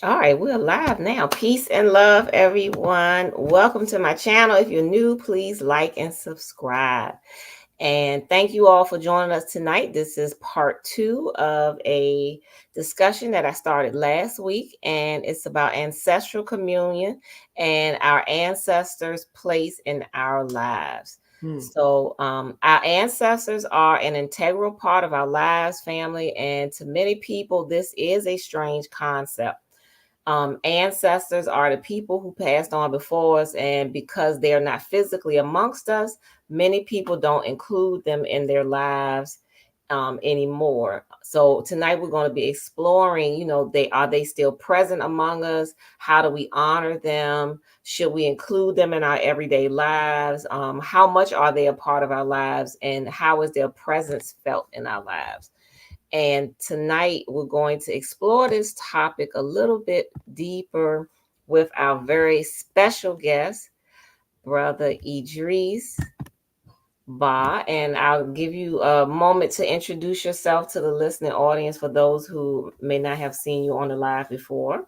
All right, we're live now. Peace and love, everyone. Welcome to my channel. If you're new, please like and subscribe. And thank you all for joining us tonight. This is part two of a discussion that I started last week, and it's about ancestral communion and our ancestors' place in our lives. Hmm. Our ancestors are an integral part of our lives, family, and to many people, this is a strange concept. Ancestors are the people who passed on before us, and because they are not physically amongst us, many people don't include them in their lives anymore. So tonight we're going to be exploring, they still present among us? How do we honor them? Should we include them in our everyday lives? How much are they a part of our lives, and how is their presence felt in our lives? And tonight we're going to explore this topic a little bit deeper with our very special guest, Brother Idris Ba. And I'll give you a moment to introduce yourself to the listening audience for those who may not have seen you on the live before.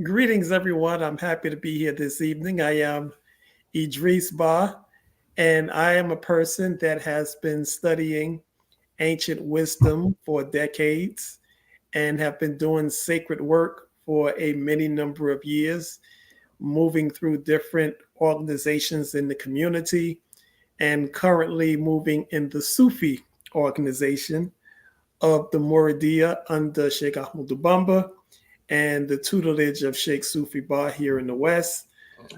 Greetings, everyone. I'm happy to be here this evening. I am Idris Ba, and I am a person that has been studying ancient wisdom for decades and have been doing sacred work for a many number of years, moving through different organizations in the community, and currently moving in the Sufi organization of the Muridiya under Sheikh Ahmadou Bamba and the tutelage of Sheikh Sufi Ba here in the West.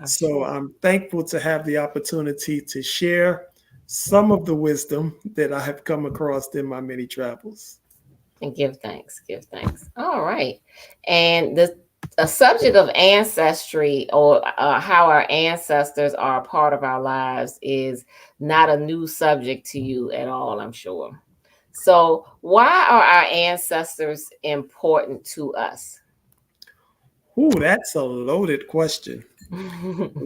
So Sure. I'm thankful to have the opportunity to share some of the wisdom that I have come across in my many travels. And give thanks. Give thanks. All right. And the a subject of ancestry, or how our ancestors are a part of our lives, is not a new subject to you at all, I'm sure. So, why are our ancestors important to us? Ooh, that's a loaded question.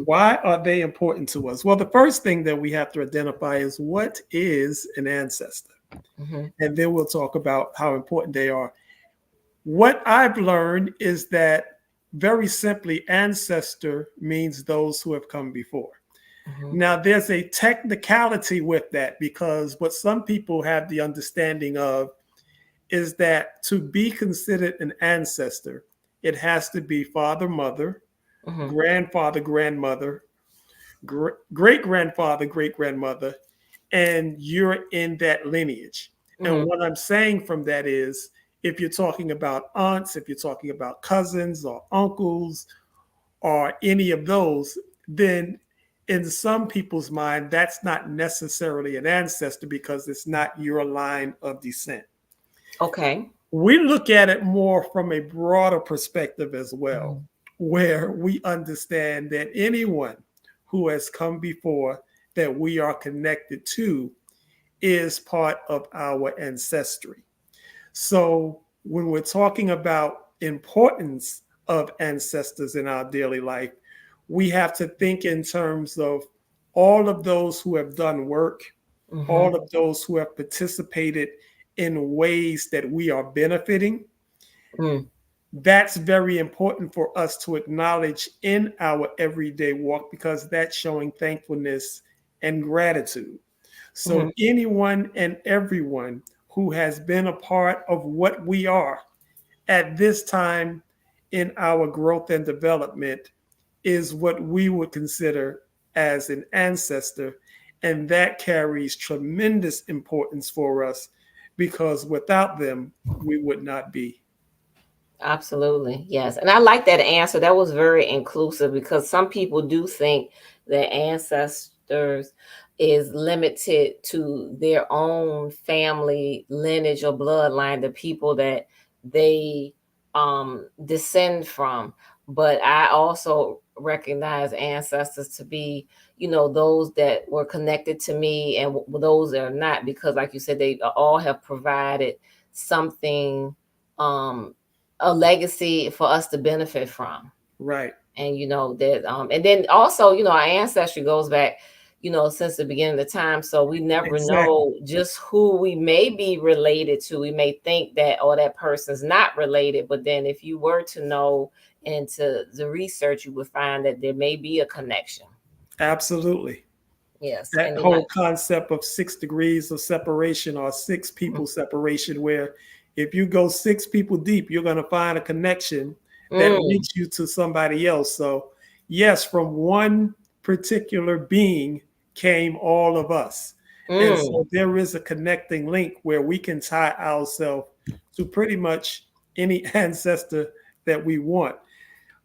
Why are they important to us? Well, the first thing that we have to identify is what is an ancestor? Mhm. And then we'll talk about how important they are. What I've learned is that very simply, ancestor means those who have come before. Mhm. Now, there's a technicality with that because what some people have the understanding of is that to be considered an ancestor, it has to be father, mother, Mhm. grandfather, grandmother, great grandfather, great grandmother, and you're in that lineage. And Mhm. what I'm saying from that is if you're talking about aunts, if you're talking about cousins or uncles or any of those, then in some people's mind, that's not necessarily an ancestor because it's not your line of descent. Okay. We look at it more from a broader perspective as well, Mhm. where we understand that anyone who has come before that we are connected to is part of our ancestry. So when we're talking about importance of ancestors in our daily life, we have to think in terms of all of those who have done work, all Mhm. of those who have participated in ways that we are benefiting. Mm. That's very important for us to acknowledge in our everyday walk because that's showing thankfulness and gratitude. So, Mhm. anyone and everyone who has been a part of what we are at this time in our growth and development is what we would consider as an ancestor. And that carries tremendous importance for us because without them, we would not be. Absolutely. Yes. And I like that answer. That was very inclusive because some people do think that ancestors is limited to their own family lineage or bloodline, the people that they descend from. But I also recognize ancestors to be, those that were connected to me and those that are not, because like you said, they all have provided something, um a legacy for us to benefit from. Right. And that and then also, our ancestry goes back, since the beginning of the time. So we never Exactly. know just who we may be related to. We may think that, oh, that person's not related, but then if you were to know into the research, you would find that there may be a connection. Absolutely. Yes, That and then whole concept of 6 degrees of separation or six people separation, where if you go 6 people deep, you're going to find a connection that mm, links you to somebody else. So, yes, from one particular being came all of us. And mm, so there is a connecting link where we can tie ourselves to pretty much any ancestor that we want.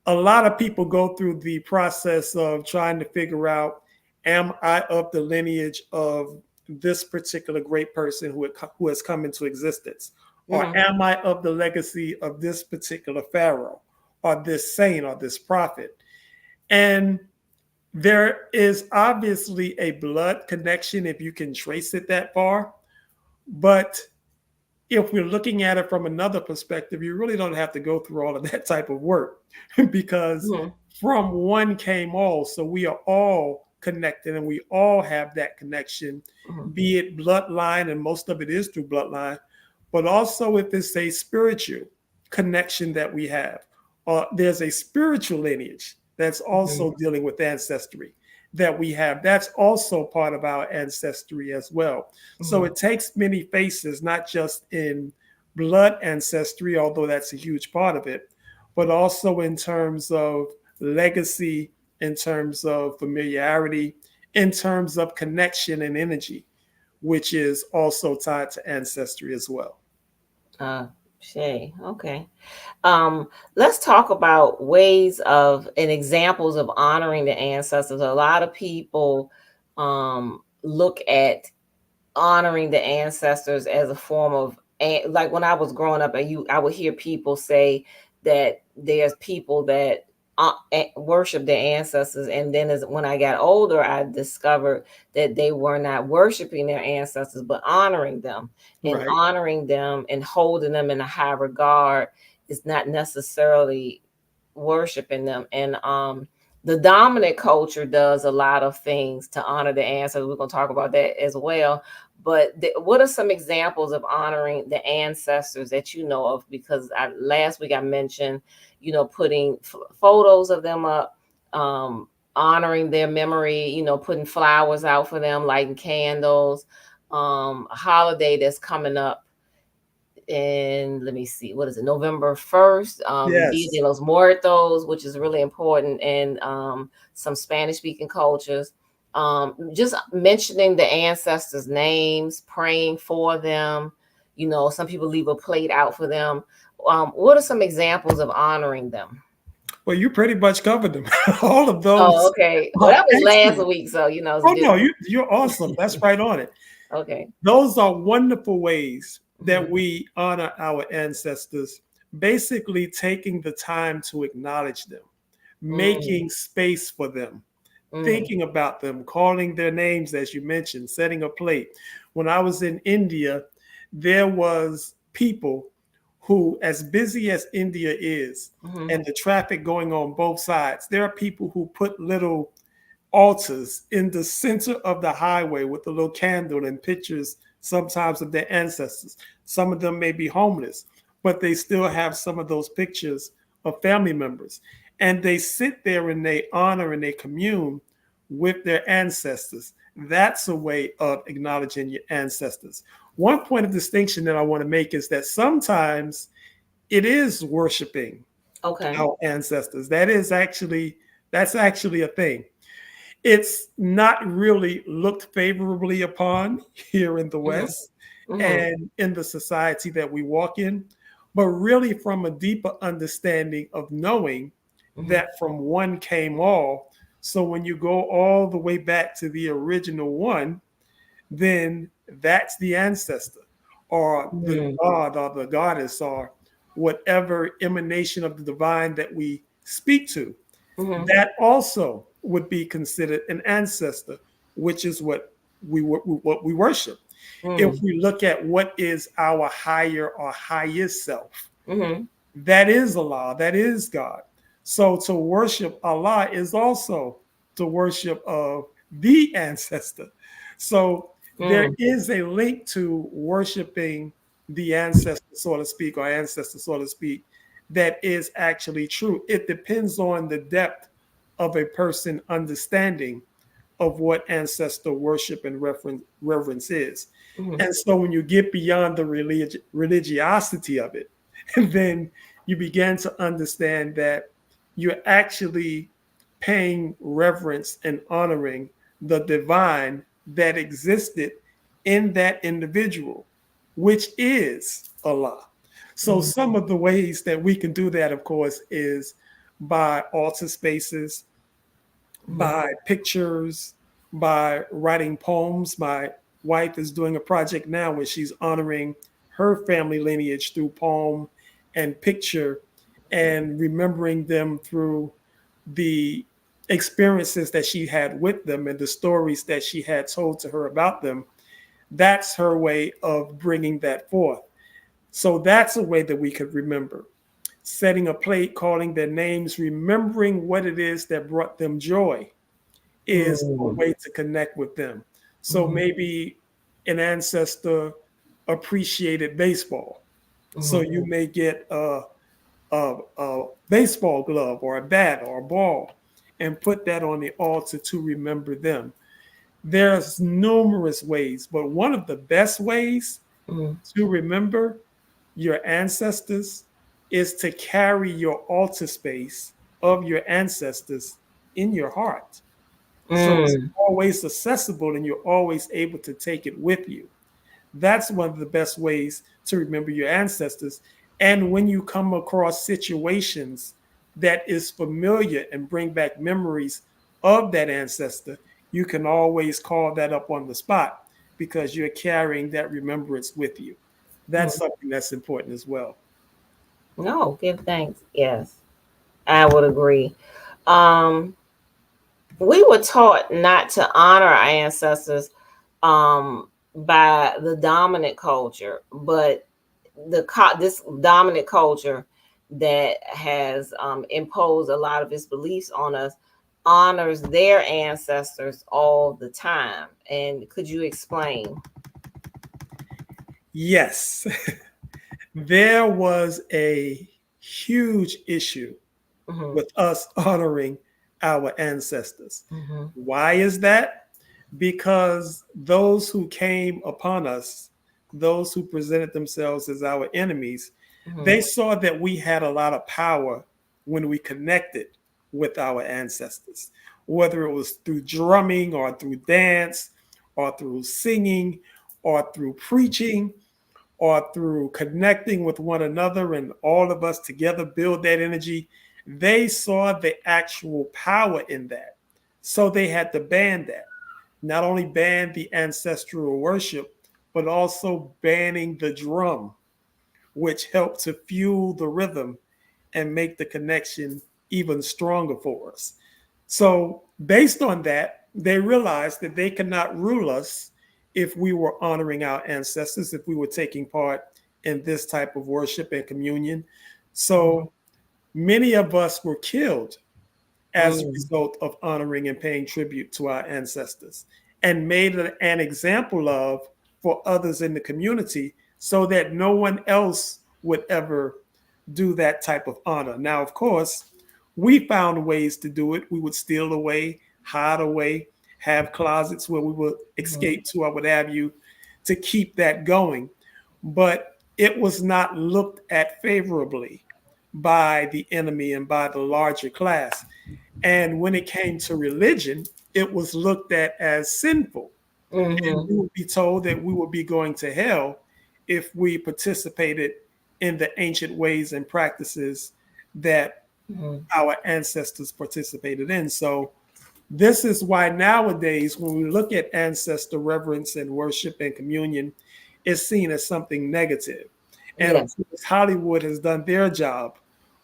A lot of people go through the process of trying to figure out, am I of the lineage of this particular great person who has come into existence? Or mm, am I of the legacy of this particular pharaoh or this saint or this prophet? And there is obviously a blood connection if you can trace it that far. But if we're looking at it from another perspective, you really don't have to go through all of that type of work because mm, from one came all. So we are all connected and we all have that connection, mm, be it bloodline, and most of it is through bloodline, but also if it's a spiritual connection that we have, there's a spiritual lineage that's mm, also dealing with ancestry that we have. That's also part of our ancestry as well. So mm. it takes many faces, not just in blood ancestry, although that's a huge part of it, but also in terms of legacy, in terms of familiarity, in terms of connection and energy, which is also tied to ancestry as well. Uh, Shay, okay. Um, let's talk about ways of and examples of honoring the ancestors. A lot of people look at honoring the ancestors as a form of, like when I was growing up, I would hear people say that there's people that worship their ancestors, and then as when I got older, I discovered that they were not worshiping their ancestors but Right. honoring them and holding them in a high regard is not necessarily worshiping them. And the dominant culture does a lot of things to honor the ancestors. We're going to talk about that as well. But what are some examples of honoring the ancestors that you know of? Because last week I mentioned, putting photos of them up, honoring their memory, putting flowers out for them, lighting candles, a holiday that's coming up, and let me see, what is it, November 1st, Dia Yes. de los Muertos, which is really important in some Spanish speaking cultures. Just mentioning the ancestors' names, praying for them. Some people leave a plate out for them. What are some examples of honoring them? Well, you pretty much covered them. All of Oh, those okay. Well, are that was last excellent. week, so it's Oh no, different. you're awesome. That's right on it. Okay. Those are wonderful ways Hmm. that we honor our ancestors, basically taking the time to acknowledge them, Mm, making space for them, mm, thinking about them, calling their names, as you mentioned, setting a plate. When I was in India, there was people who, as busy as India is, mm, and the traffic going on both sides, there are people who put little altars in the center of the highway with a little candle and pictures sometimes of their ancestors. Some of them may be homeless, but they still have some of those pictures of family members. And they sit there and they honor and they commune with their ancestors. That's a way of acknowledging your ancestors. One point of distinction that I want to make is that sometimes it is worshiping okay. our ancestors. That's actually a thing. It's not really looked favorably upon here in the Hmm. West Hmm. and in the society that we walk in, but really from a deeper understanding of knowing Hmm. that from one came all. So when you go all the way back to the original one, then that's the ancestor or the Hmm. god or the goddess or whatever emanation of the divine that we speak to. Hmm. That also would be considered an ancestor, which is what we worship. If Hmm. we look at what is our higher or highest self, Hmm. that is Allah, that is God. So to worship Allah is also to worship of the ancestor. So there Mm, is a link to worshiping the ancestor, so to speak, or ancestor, so to speak, that is actually true. It depends on the depth of a person understanding of what ancestor worship and reverence is. mm, And so when you get beyond the religiosity of it, then you begin to understand that you're actually paying reverence and honoring the divine that existed in that individual, which is Allah. So mm, some of the ways that we can do that, of course, is by altar spaces, mm, by pictures, by writing poems. My wife is doing a project now where she's honoring her family lineage through poem and picture and remembering them through the experiences that she had with them and the stories that she had told to her about them. That's her way of bringing that forth. So that's a way that we could remember. Setting a plate, calling their names, remembering what it is that brought them joy is a mm, way to connect with them. So mm, maybe an ancestor appreciated baseball. So mm, you may get a baseball glove or a bat or a ball and put that on the altar to remember them. There's numerous ways, but one of the best ways mm, to remember your ancestors is to carry your altar space of your ancestors in your heart. So it's mm, always accessible and you're always able to take it with you. That's one of the best ways to remember your ancestors. And when you come across situations that is familiar and bring back memories of that ancestor, you can always call that up on the spot because you're carrying that remembrance with you. That's mm. something that's important as well. No, give thanks. Yes, I would agree. Um, we were taught not to honor our ancestors by the dominant culture, but this dominant culture that has imposed a lot of its beliefs on us honors their ancestors all the time. And could you explain? Yes, there was a huge issue Hmm. with us honoring our ancestors. Hmm. Why is that? Because those who came upon us, those who presented themselves as our enemies, Hmm. they saw that we had a lot of power when we connected with our ancestors, whether it was through drumming or through dance or through singing or through preaching or through connecting with one another and all of us together build that energy. They saw the actual power in that. So they had to ban that. Not only ban the ancestral worship, but also banning the drum, which helped to fuel the rhythm and make the connection even stronger for us. So, based on that, they realized that they could not rule us if we were honoring our ancestors, if we were taking part in this type of worship and communion. So, many of us were killed as a Mm. result of honoring and paying tribute to our ancestors and made an example of for others in the community so that no one else would ever do that type of honor. Now, of course, we found ways to do it. We would steal away, hide away, have closets where we would Mhm. escape to, or what have you, to keep that going. But it was not looked at favorably by the enemy and by the larger class. And when it came to religion, it was looked at as sinful. And Mhm. we would be told that we would be going to hell if we participated in the ancient ways and practices that Mhm. our ancestors participated in. So, this is why nowadays, when we look at ancestor reverence and worship and communion, it's seen as something negative. And of Yes. course, Hollywood has done their job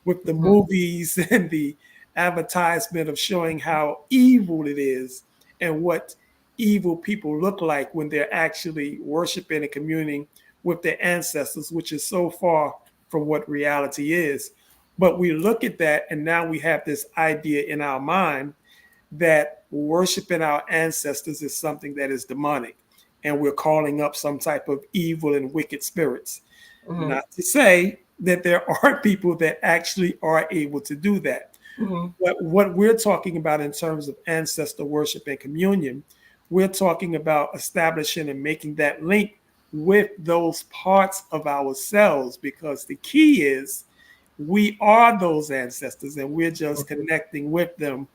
with the Mhm. movies and the advertisement of showing how evil it is and what evil people look like when they're actually worshiping and communing with their ancestors, which is so far from what reality is. But we look at that, and now we have this idea in our mind that worshiping our ancestors is something that is demonic and we're calling up some type of evil and wicked spirits. Mm-hmm. Not to say that there are people that actually are able to do that. Mm-hmm. But what we're talking about in terms of ancestor worship and communion, we're talking about establishing and making that link with those parts of ourselves, because the key is we are those ancestors and we're just connecting with them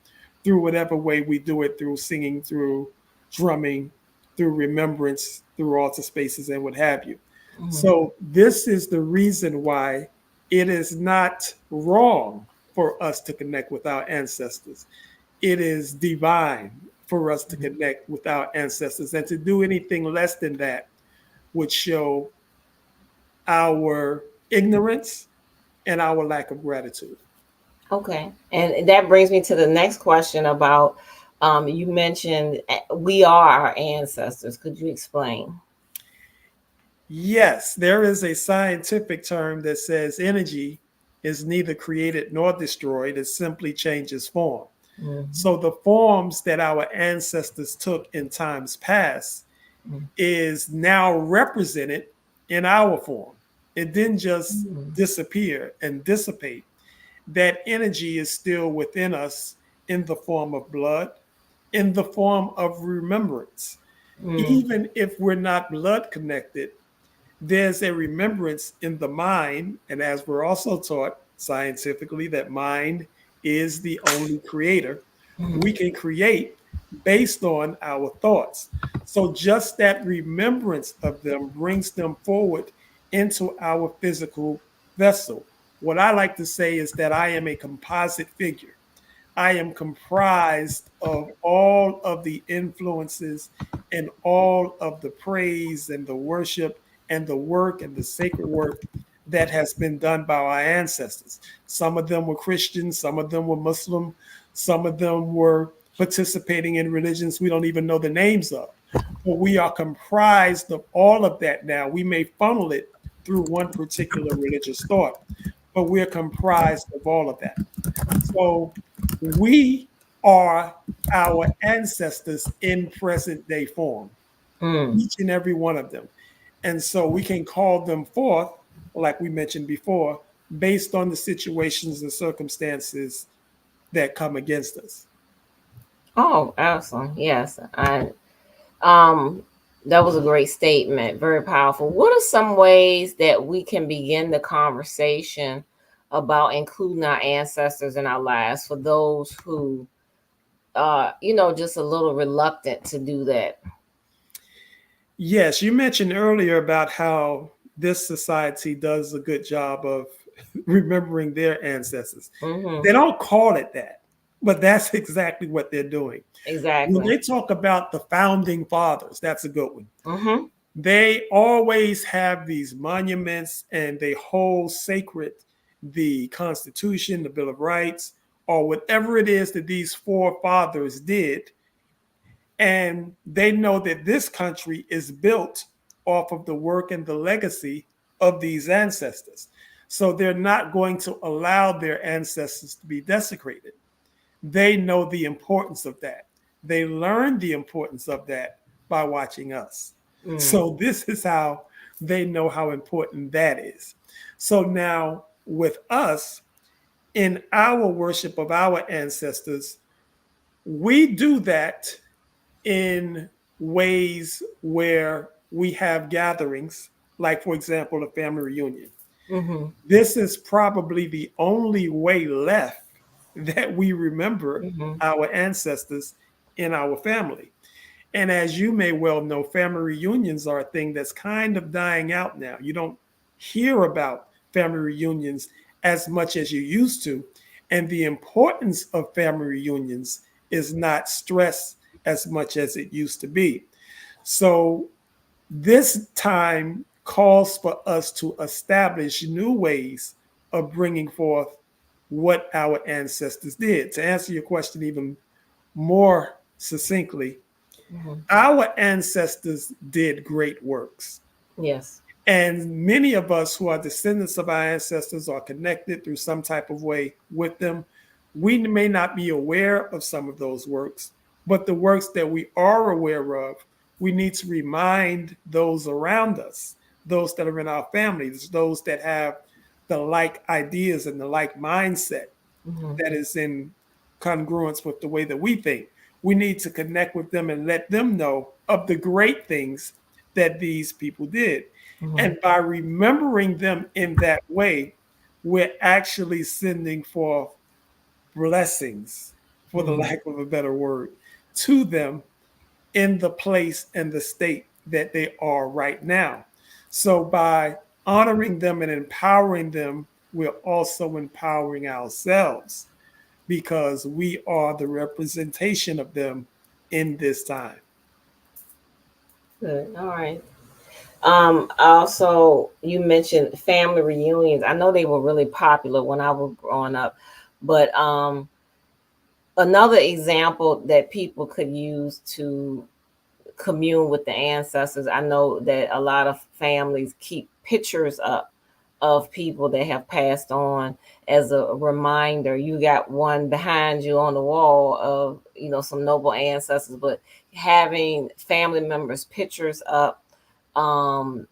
through whatever way we do it, through singing, through drumming, through remembrance, through altar spaces and what have you. Mm-hmm. So this is the reason why it is not wrong for us to connect with our ancestors. It is divine for us to connect with our ancestors, and to do anything less than that would show our ignorance and our lack of gratitude. Okay. And that brings me to the next question about you mentioned we are our ancestors. Could you explain? Yes, there is a scientific term that says energy is neither created nor destroyed, it simply changes form. Mm-hmm. So the forms that our ancestors took in times past is now represented in our form. It didn't just Mm-hmm. disappear and dissipate. That energy is still within us in the form of blood, in the form of remembrance. Mm-hmm. Even if we're not blood connected, there's a remembrance in the mind. And as we're also taught scientifically, that mind is the only creator, we can create based on our thoughts. So just that remembrance of them brings them forward into our physical vessel. What I like to say is that I am a composite figure. I am comprised of all of the influences and all of the praise and the worship and the work and the sacred work that has been done by our ancestors. Some of them were Christian, some of them were Muslim, some of them were participating in religions we don't even know the names of. But we are comprised of all of that now. We may funnel it through one particular religious thought, but we're comprised of all of that. So we are our ancestors in present day form, Mm. each and every one of them. And so we can call them forth, like we mentioned before, based on the situations and circumstances that come against us. Oh, awesome. Yes. Um that was a great statement. Very powerful. What are some ways that we can begin the conversation about including our ancestors in our lives for those who just a little reluctant to do that? Yes, you mentioned earlier about how this society does a good job of remembering their ancestors. Mm-hmm. They don't call it that, but that's exactly what they're doing. When Exactly. they talk about the founding fathers, that's a good one. Mm-hmm. They always have these monuments and they hold sacred the Constitution, the Bill of Rights, or whatever it is that these forefathers did. And they know that this country is built off of the work and the legacy of these ancestors. So they're not going to allow their ancestors to be desecrated. They know the importance of that. They learned the importance of that by watching us. Mm. So this is how they know how important that is. So now with us, in our worship of our ancestors, we do that in ways where we have gatherings, like, for example, a family reunion. Mm-hmm. This is probably the only way left that we remember Mm-hmm. our ancestors in our family. And as you may well know, family reunions are a thing that's kind of dying out now. You don't hear about family reunions as much as you used to. And the importance of family reunions is not stressed as much as it used to be. So this time calls for us to establish new ways of bringing forth what our ancestors did. To answer your question even more succinctly, Mm-hmm. our ancestors did great works. Yes. And many of us who are descendants of our ancestors are connected through some type of way with them. We may not be aware of some of those works, but the works that we are aware of, we need to remind those around us, those that are in our families, those that have the like ideas and the like mindset Mm-hmm. that is in congruence with the way that we think. We need to connect with them and let them know of the great things that these people did. Mm-hmm. And by remembering them in that way, we're actually sending forth blessings, for the Mm-hmm. lack of a better word, to them in the place and the state that they are right now. So by honoring them and empowering them, we're also empowering ourselves because we are the representation of them in this time. Good. All right. Also, you mentioned family reunions. I know they were really popular when I was growing up, but another example that people could use to commune with the ancestors. I know that a lot of families keep pictures up of people that have passed on as a reminder. You got one behind you on the wall of, some noble ancestors, but having family members pictures up, um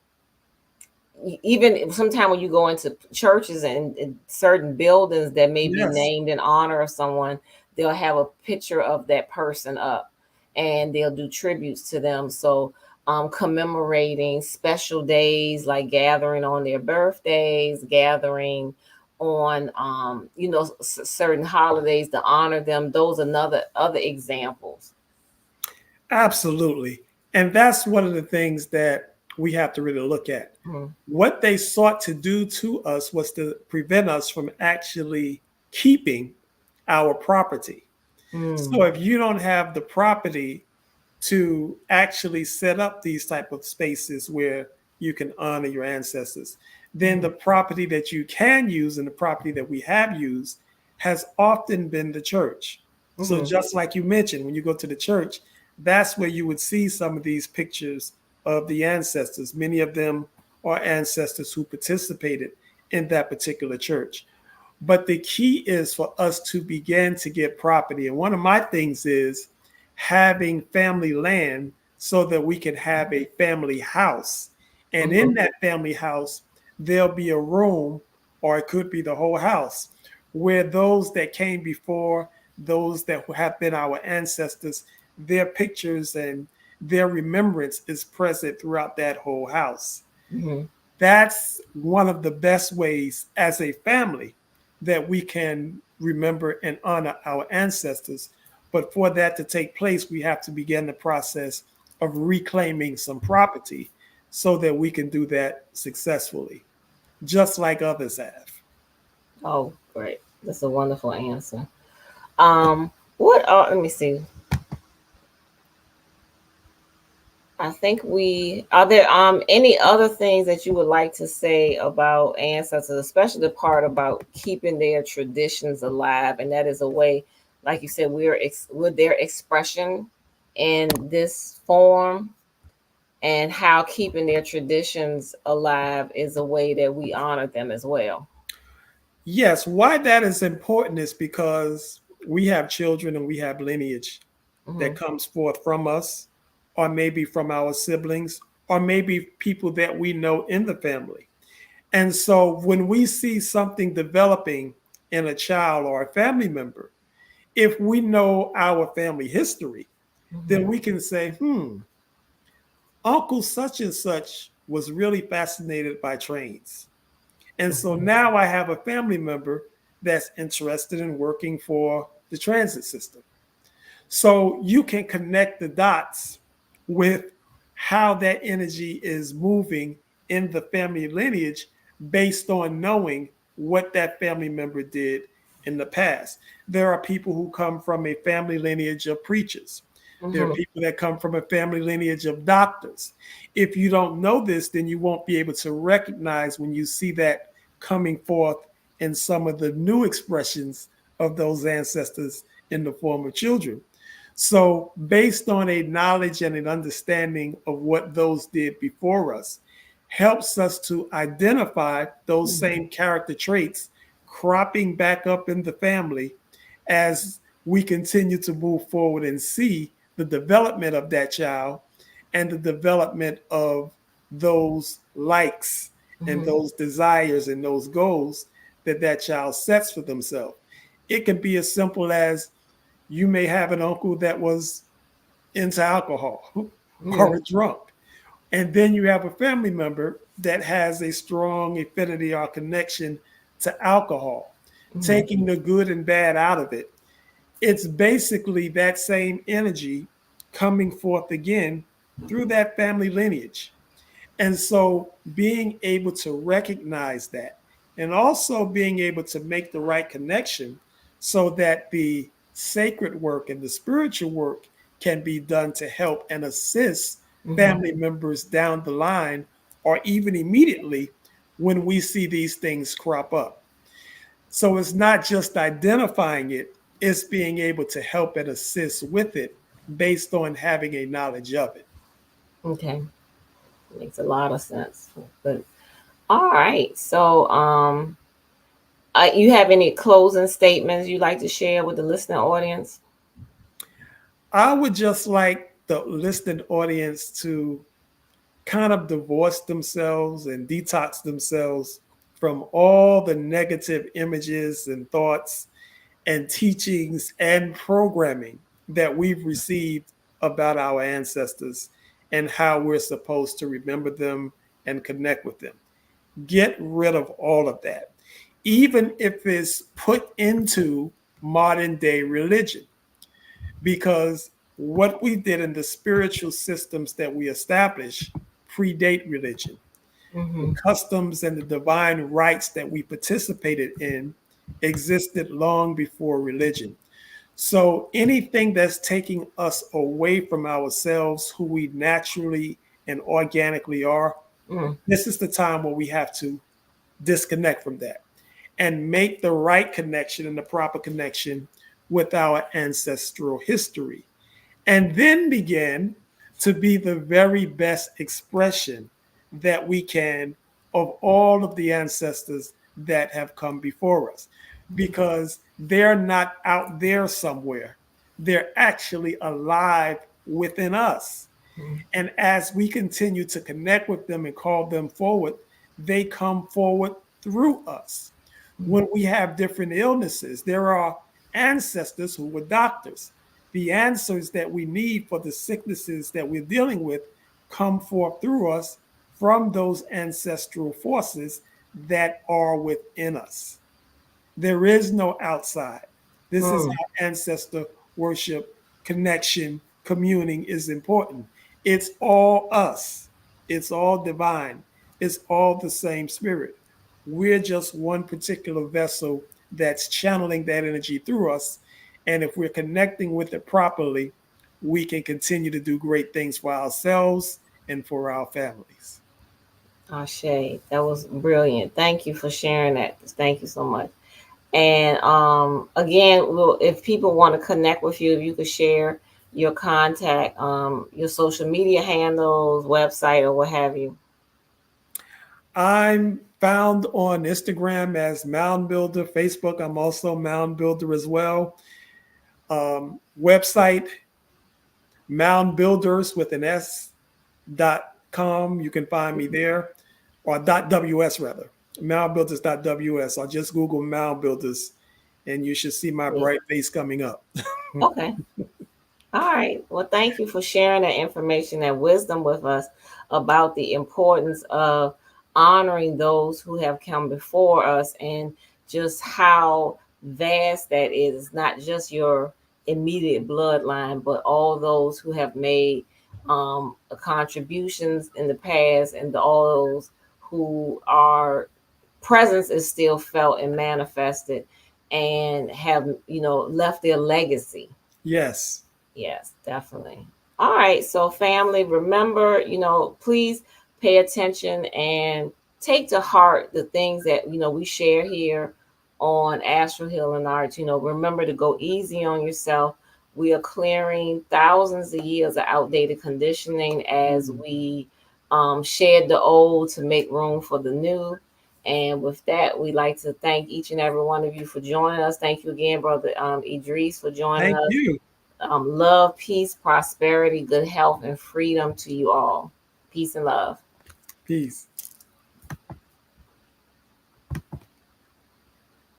even sometimes when you go into churches and certain buildings that may be Yes, named in honor of someone, they'll have a picture of that person up and they'll do tributes to them. So commemorating special days like gathering on their birthdays, gathering on certain holidays to honor them. Those are another other examples. absolutely. And that's one of the things that we have to really look at. Mm-hmm. What they sought to do to us was to prevent us from actually keeping our property. So if you don't have the property to actually set up these type of spaces where you can honor your ancestors, then Mm-hmm. the property that you can use and the property that we have used has often been the church. So Mm-hmm. just like you mentioned, when you go to the church, that's where you would see some of these pictures of the ancestors. Many of them are ancestors who participated in that particular church. But the key is for us to begin to get property. And one of my things is having family land so that we can have a family house. And in Mm-hmm. that family house, there'll be a room, or it could be the whole house, where those that came before, those that have been our ancestors, their pictures and their remembrance is present throughout that whole house. Mm-hmm. That's one of the best ways as a family that we can remember and honor our ancestors. But for that to take place, we have to begin the process of reclaiming some property so that we can do that successfully, just like others have. Oh, great. That's a wonderful answer. What are, let me see. I think we are there any other things that you would like to say about ancestors, especially the part about keeping their traditions alive, and that is a way, like you said, we're their expression in this form, and how keeping their traditions alive is a way that we honor them as well. Yes, why that is important is because we have children and we have lineage Hmm. that comes forth from us, or maybe from our siblings, or maybe people that we know in the family. And so when we see something developing in a child or a family member, if we know our family history, then Hmm. we can say, Uncle such and such was really fascinated by trains. And so Hmm. now I have a family member that's interested in working for the transit system. So you can connect the dots with how that energy is moving in the family lineage based on knowing what that family member did in the past. There are people who come from a family lineage of preachers. There are Hmm. people that come from a family lineage of doctors. If you don't know this, then you won't be able to recognize when you see that coming forth in some of the new expressions of those ancestors in the form of children. So, based on a knowledge and an understanding of what those did before us, helps us to identify those Hmm. same character traits cropping back up in the family as we continue to move forward and see the development of that child and the development of those likes and Mm-hmm. those desires and those goals that that child sets for themselves. It can be as simple as you may have an uncle that was into alcohol or Mm-hmm. a drunk. And then you have a family member that has a strong affinity or connection to alcohol, Mm-hmm. taking the good and bad out of it. It's basically that same energy coming forth again through that family lineage. And so being able to recognize that and also being able to make the right connection so that the sacred work and the spiritual work can be done to help and assist Mm-hmm. family members down the line or even immediately when we see these things crop up. So it's not just identifying it, it's being able to help and assist with it based on having a knowledge of it. Okay. Makes a lot of sense. But all right. So you have any closing statements you'd like to share with the listening audience? I would just like the listening audience to kind of divorce themselves and detox themselves from all the negative images and thoughts and teachings and programming that we've received about our ancestors and how we're supposed to remember them and connect with them. Get rid of all of that, even if it's put into modern day religion, because what we did in the spiritual systems that we established predate religion. The Mm-hmm. customs and the divine rites that we participated in existed long before religion. So anything that's taking us away from ourselves, who we naturally and organically are, Mm-hmm. this is the time where we have to disconnect from that and make the right connection and the proper connection with our ancestral history. And then begin to be the very best expression that we can of all of the ancestors that have come before us, because they're not out there somewhere. They're actually alive within us. And as we continue to connect with them and call them forward, they come forward through us. When we have different illnesses, there are ancestors who were doctors. The answers that we need for the sicknesses that we're dealing with come forth through us from those ancestral forces that are within us. There is no outside. This is Mm-hmm. how ancestor worship, connection, communing is important. It's all us, it's all divine, it's all the same spirit. We're just one particular vessel that's channeling that energy through us. And if we're connecting with it properly, we can continue to do great things for ourselves and for our families. Ashe, that was brilliant. Thank you for sharing that. Thank you so much. And again, if people want to connect with you, if you could share your contact, your social media handles, website, or what have you. I'm found on Instagram as Mound Builder, Facebook, I'm also Mound Builder as well. Website, Mound Builders with an S.com. You can find me there, or .ws rather. Moundbuilders.ws. Or just Google Mound Builders and you should see my Yeah. bright face coming up. Okay. All right. Well, thank you for sharing that information and wisdom with us about the importance of honoring those who have come before us and just how vast that is. Not just your immediate bloodline, but all those who have made contributions in the past and all those who are presence is still felt and manifested and have left their legacy. Yes. Yes, definitely. All right. So, family, remember, please pay attention and take to heart the things that, we share here on Astral Healing Arts. Remember to go easy on yourself. We are clearing thousands of years of outdated conditioning as Mm. we shed the old to make room for the new. And with that, we'd like to thank each and every one of you for joining us. Thank you again, Brother Idris, for joining Thank us. you. Love, peace, prosperity, good health, and freedom to you all. Peace and love. Peace.